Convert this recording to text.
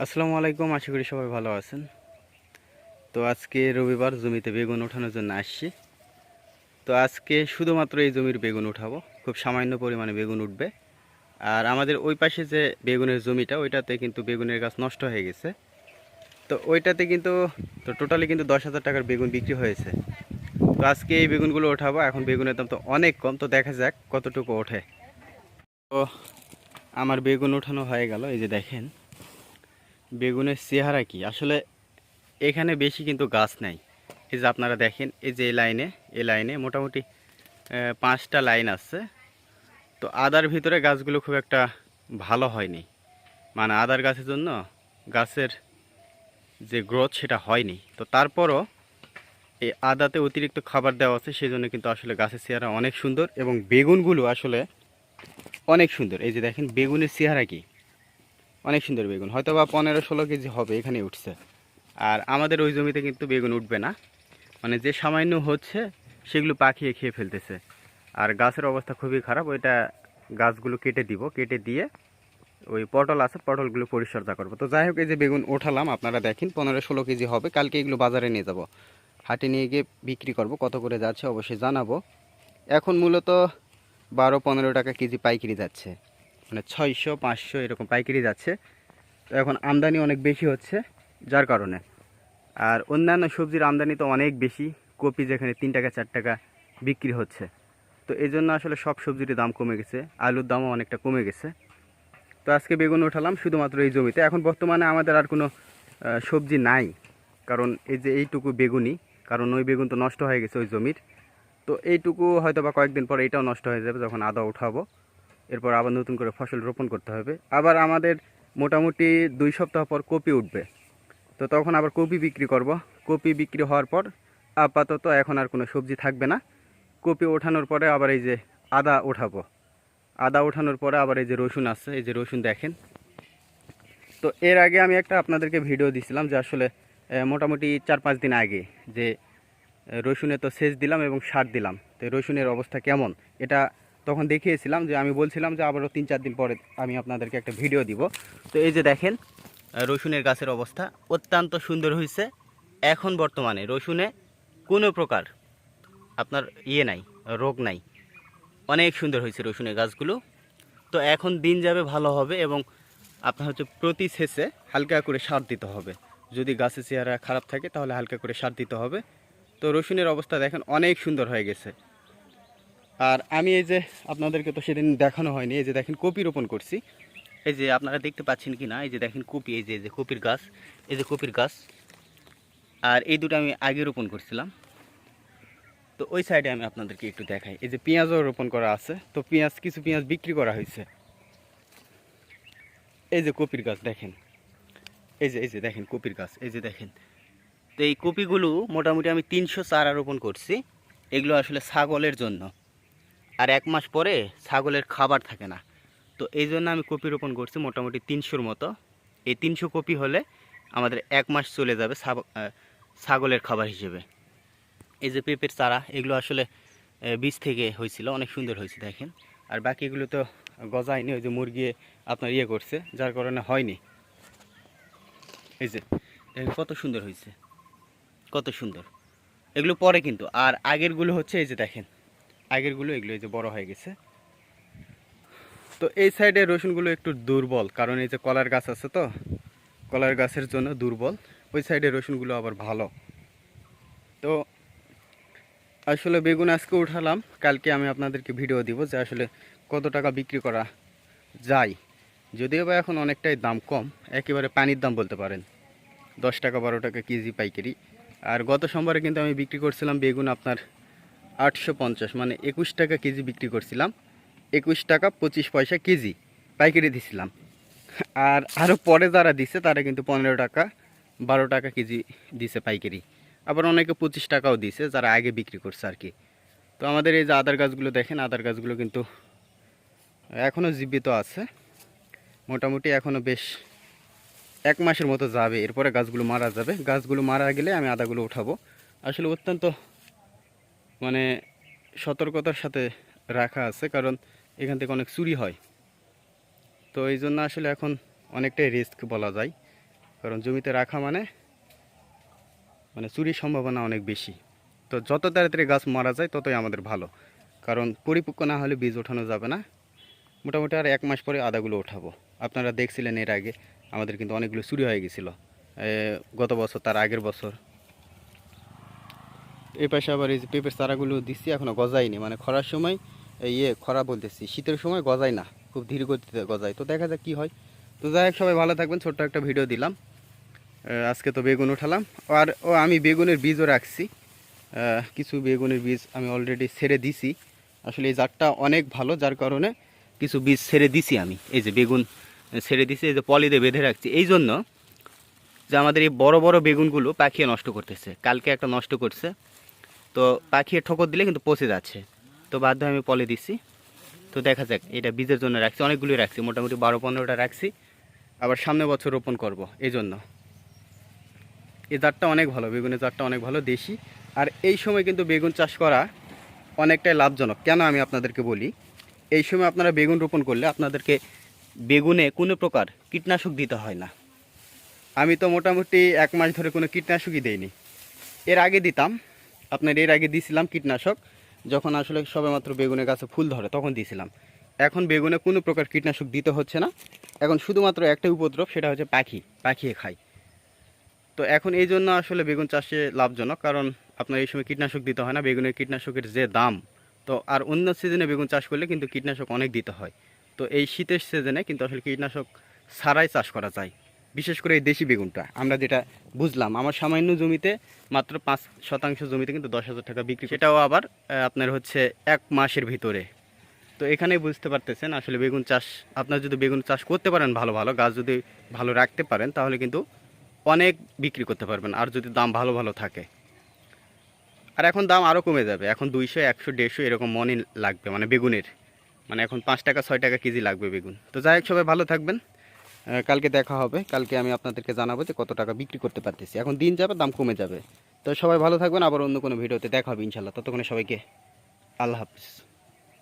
আসসালামু আলাইকুম, আশা করি সবাই ভালো আছেন। তো আজকে রবিবার, জমিতে বেগুন ওঠানোর জন্য আসছি। তো আজকে শুধুমাত্র এই জমির বেগুন উঠাবো, খুব সামান্য পরিমাণে বেগুন উঠবে। আর আমাদের ওই পাশে যে বেগুনের জমিটা, ওইটাতে কিন্তু বেগুনের গাছ নষ্ট হয়ে গেছে। তো ওইটাতে কিন্তু টোটালি কিন্তু 10,000 টাকার বেগুন বিক্রি হয়েছে। তো আজকে এই বেগুনগুলো ওঠাবো। এখন বেগুনের দাম তো অনেক কম, তো দেখা যাক কতটুকু ওঠে। তো আমার বেগুন ওঠানো হয়ে গেল। এই যে দেখেন বেগুনের চেহারা কি আসলে। এখানে বেশি কিন্তু গাছ নাই। এই যে আপনারা দেখেন, এই যে এই লাইনে মোটামুটি 5টা লাইন আছে। তো আদার ভিতরে গাছগুলো খুব একটা ভালো হয়নি, মানে আদার গাছের জন্য গাছের যে গ্রোথ সেটা হয়নি। তো তারপরও এই আদাতে অতিরিক্ত খাবার দেওয়া আছে, সেই জন্য কিন্তু আসলে গাছের চেহারা অনেক সুন্দর এবং বেগুনগুলো আসলে অনেক সুন্দর। এই যে দেখেন বেগুনের চেহারা কি, অনেক সুন্দর বেগুন, হয়তো বা 15-16 কেজি হবে এখানে উঠছে। আর আমাদের ওই জমিতে কিন্তু বেগুন উঠবে না, মানে যে সামান্য হচ্ছে সেগুলো পাখিয়ে খেয়ে ফেলতেছে। আর গাছের অবস্থা খুবই খারাপ, ওইটা গাছগুলো কেটে দিব, কেটে দিয়ে ওই পটল আছে পটলগুলো পরিচর্যা করবো। তো যাই হোক, এই যে বেগুন ওঠালাম, আপনারা দেখেন 15-16 কেজি হবে। কালকে এগুলো বাজারে নিয়ে যাব, হাটে নিয়ে গিয়ে বিক্রি করব। কত করে যাচ্ছে অবশ্যই জানাবো। এখন মূলত 12-15 টাকা কেজি পাইকারি যাচ্ছে, মানে 600-500 এরকম পাইকারি যাচ্ছে। তো এখন আমদানি অনেক বেশি হচ্ছে যার কারণে। আর অন্যান্য সবজির আমদানি তো অনেক বেশি, কপি যেখানে 3 টাকা 4 টাকা বিক্রি হচ্ছে। তো এই জন্য আসলে সব সবজির দাম কমে গেছে, আলুর দামও অনেকটা কমে গেছে। তো আজকে বেগুন উঠালাম শুধুমাত্র এই জমিতে। এখন বর্তমানে আমাদের আর কোনো সবজি নাই, কারণ এই যে এইটুকু বেগুনই, কারণ ওই বেগুন তো নষ্ট হয়ে গেছে ওই জমির। তো এইটুকু হয়তো বা কয়েকদিন পর এটাও নষ্ট হয়ে যাবে যখন আদা উঠাবো। এরপর আবার নতুন করে ফসল রোপণ করতে হবে। আবার আমাদের মোটামুটি 2 সপ্তাহ পর কপি উঠবে। তো তখন আবার কপি বিক্রি করব। কপি বিক্রি হওয়ার পর আপাতত এখন আর কোনো সবজি থাকবে না। কপি ওঠানোর পরে আবার এই যে আদা ওঠাবো। আদা ওঠানোর পরে আবার এই যে রসুন আছে, এই যে রসুন দেখেন। তো এর আগে আমি একটা আপনাদেরকে ভিডিও দিছিলাম যে আসলে মোটামুটি 4-5 দিন আগে যে রসুনে তো সেচ দিলাম এবং সার দিলাম, তো রসুনের অবস্থা কেমন এটা তখন দেখিয়েছিলাম। যে আমি বলছিলাম যে আবারও 3-4 দিন পরে আমি আপনাদেরকে একটা ভিডিও দিব। তো এই যে দেখেন রসুনের গাছের অবস্থা অত্যন্ত সুন্দর হয়েছে। এখন বর্তমানে রসুনে কোনো প্রকার আপনার নাই, রোগ নাই, অনেক সুন্দর হয়েছে রসুনের গাছগুলো। তো এখন দিন যাবে ভালো হবে এবং আপনার হচ্ছে প্রতি সেচে হালকা করে সার দিতে হবে। যদি গাছের চেহারা খারাপ থাকে তাহলে হালকা করে সার দিতে হবে। তো রসুনের অবস্থা দেখেন অনেক সুন্দর হয়ে গেছে। আর আমি এই যে আপনাদেরকে তো সেদিন দেখানো হয়নি, এই যে দেখেন কপি রোপণ করছি। এই যে আপনারা দেখতে পাচ্ছেন কি না, এই যে দেখেন কপি, এই যে কপির গাছ, এই যে কপির গাছ। আর এই দুটো আমি আগে রোপণ করছিলাম। তো ওই সাইডে আমি আপনাদেরকে একটু দেখাই, এই যে পেঁয়াজও রোপণ করা আছে। তো কিছু পেঁয়াজ বিক্রি করা হয়েছে। এই যে কপির গাছ দেখেন, এই যে দেখেন কপির গাছ, এই যে দেখেন। তো এই কপিগুলো মোটামুটি আমি 300 চারা রোপণ করছি। এগুলো আসলে ছাগলের জন্য। আর 1 মাস পরে ছাগলের খাবার থাকে না, তো এই জন্য আমি কপি রোপণ করছি মোটামুটি 300-র মতো। এই 300 কপি হলে আমাদের 1 মাস চলে যাবে ছাগলের খাবার হিসেবে। এই যে পেঁপের চারা, এগুলো আসলে বীজ থেকে হয়েছিল, অনেক সুন্দর হয়েছে দেখেন। আর বাকিগুলো তো গজায়নি, ওই যে মুরগি আপনার করছে যার কারণে হয়নি। এই যে দেখেন কত সুন্দর হয়েছে, কত সুন্দর। এগুলো পরে কিন্তু, আর আগেরগুলো হচ্ছে এই যে দেখেন, আগেরগুলো এগুলো এই যে বড় হয়ে গেছে। তো এই সাইডে রসুনগুলো একটু দুর্বল, কারণ এই যে কলার গাছ আছে, তো কলার গাছের জন্য দুর্বল। ওই সাইডে রসুনগুলো আবার ভালো। তো আসলে বেগুন আজকে উঠালাম, কালকে আমি আপনাদেরকে ভিডিও দিব যে আসলে কত টাকা বিক্রি করা যায়। যদিও বা এখন অনেকটাই দাম কম, একেবারে পানির দাম বলতে পারেন। 10 টাকা 12 টাকা কেজি পাইকারি। আর গত সোমবারে কিন্তু আমি বিক্রি করছিলাম বেগুন আপনার 850, মানে 21 টাকা কেজি বিক্রি করছিলাম। 21 টাকা 25 পয়সা কেজি পাইকারি দিছিলাম। আর আরও পরে যারা দিছে তারা কিন্তু 15 টাকা 12 টাকা কেজি দিছে পাইকারি। আবার অনেকে 25 টাকাও দিছে যারা আগে বিক্রি করছে আর কি। তো আমাদের এই যে আদার গাছগুলো দেখেন, আদার গাছগুলো কিন্তু এখনও জীবিত আছে। মোটামুটি এখনও বেশ 1 মাসের মতো যাবে, এরপরে গাছগুলো মারা যাবে। গাছগুলো মারা গেলে আমি আদাগুলো উঠাবো। আসলে অত্যন্ত মানে সতর্কতার সাথে রাখা আছে, কারণ এখান থেকে অনেক চুরি হয়। তো এই জন্য আসলে এখন অনেকটাই রিস্ক বলা যায়। কারণ জমিতে রাখা মানে মানে চুরির সম্ভাবনা অনেক বেশি। তো যত তাড়াতাড়ি গাছ মারা যায় ততই আমাদের ভালো, কারণ পরিপক্ক না হলে বীজ ওঠানো যাবে না। মোটামুটি আর 1 মাস পরে আদাগুলো ওঠাবো। আপনারা দেখছিলেন এর আগে আমাদের কিন্তু অনেকগুলো চুরি হয়ে গেছিলো গত বছর, তার আগের বছর। এই পাশে আবার এই যে পেঁপের চারাগুলো দিচ্ছি, এখনও গজায়নি, মানে খরার সময় খরা বলতেছি, শীতের সময় গজায় না, খুব ধীর গতিতে গজায়। তো দেখা যাক কী হয়। তো যাই হোক, সবাই ভালো থাকবেন। ছোট্ট একটা ভিডিও দিলাম। আজকে তো বেগুন উঠালাম, আর আমি বেগুনের বীজও রাখছি। কিছু বেগুনের বীজ আমি অলরেডি ছেড়ে দিছি। আসলে এই জাতটা অনেক ভালো, যার কারণে কিছু বীজ ছেড়ে দিছি আমি। এই যে বেগুন ছেড়ে দিছি, এই যে পলিতে বেঁধে রাখছি, এই জন্য যে আমাদের এই বড় বড় বেগুনগুলো পাখিয়ে নষ্ট করতেছে। কালকে একটা নষ্ট করছে, তো পাখিয়ে ঠোকর দিলে কিন্তু পচে যাচ্ছে, তো বাধ্য হয়ে আমি পলি দিচ্ছি। তো দেখা যাক, এটা বীজের জন্য রাখছি, অনেকগুলোই রাখছি, মোটামুটি 12-15টা রাখছি। আবার সামনে বছর রোপণ করব। এই জন্য এই জাতটা অনেক ভালো, বেগুনের জাতটা অনেক ভালো, দেশি। আর এই সময় কিন্তু বেগুন চাষ করা অনেকটাই লাভজনক। কেন আমি আপনাদেরকে বলি, এই সময় আপনারা বেগুন রোপণ করলে আপনাদেরকে বেগুনে কোনো প্রকার কীটনাশক দিতে হয় না। আমি তো মোটামুটি 1 মাস ধরে কোনো কীটনাশকই দেইনি। এর আগে দিতাম, এর আগে দিয়েছিলাম কীটনাশক, যখন আসলে সবেমাত্র বেগুনের গাছে ফুল ধরে তখন দিয়েছিলাম। এখন বেগুনে কোনো প্রকার কীটনাশক দিতে হচ্ছে না। এখন শুধুমাত্র একটাই উপদ্রব, সেটা হচ্ছে পাখিয়ে খায়। তো এখন এই জন্য আসলে বেগুন চাষে লাভজনক, কারণ আপনার এই সময় কীটনাশক দিতে হয় না। বেগুনের কীটনাশকের যে দাম, তো আর অন্য সিজনে বেগুন চাষ করলে কিন্তু কীটনাশক অনেক দিতে হয়। তো এই শীতের সিজনে কিন্তু আসলে কীটনাশক ছাড়াই চাষ করা যায়, বিশেষ করে এই দেশি বেগুনটা। আমরা যেটা বুঝলাম, আমার সামান্য জমিতে মাত্র 5% জমিতে কিন্তু 10,000 টাকা বিক্রি, সেটাও আবার আপনার হচ্ছে 1 মাসের ভিতরে। তো এখানেই বুঝতে পারতেছেন আসলে বেগুন চাষ, আপনার যদি বেগুন চাষ করতে পারেন, ভালো ভালো গাছ যদি ভালো রাখতে পারেন, তাহলে কিন্তু অনেক বিক্রি করতে পারবেন, আর যদি দাম ভালো ভালো থাকে। আর এখন দাম আরও কমে যাবে, এখন 200, 100, 150 এরকম মনই লাগবে, মানে বেগুনের, মানে এখন 5 টাকা 6 টাকা কেজি লাগবে বেগুন। তো যাই হোক, সবাই ভালো থাকবেন। কালকে দেখা হবে, কালকে আমি আপনাদেরকে জানাবো যে কত টাকা বিক্রি করতে পারতেছি। এখন দিন যাবে, দাম কমে যাবে। তো সবাই ভালো থাকবেন, আবার অন্য কোনো ভিডিওতে দেখা হবে ইনশাল্লাহ। ততক্ষণে সবাইকে আল্লাহ হাফিজ।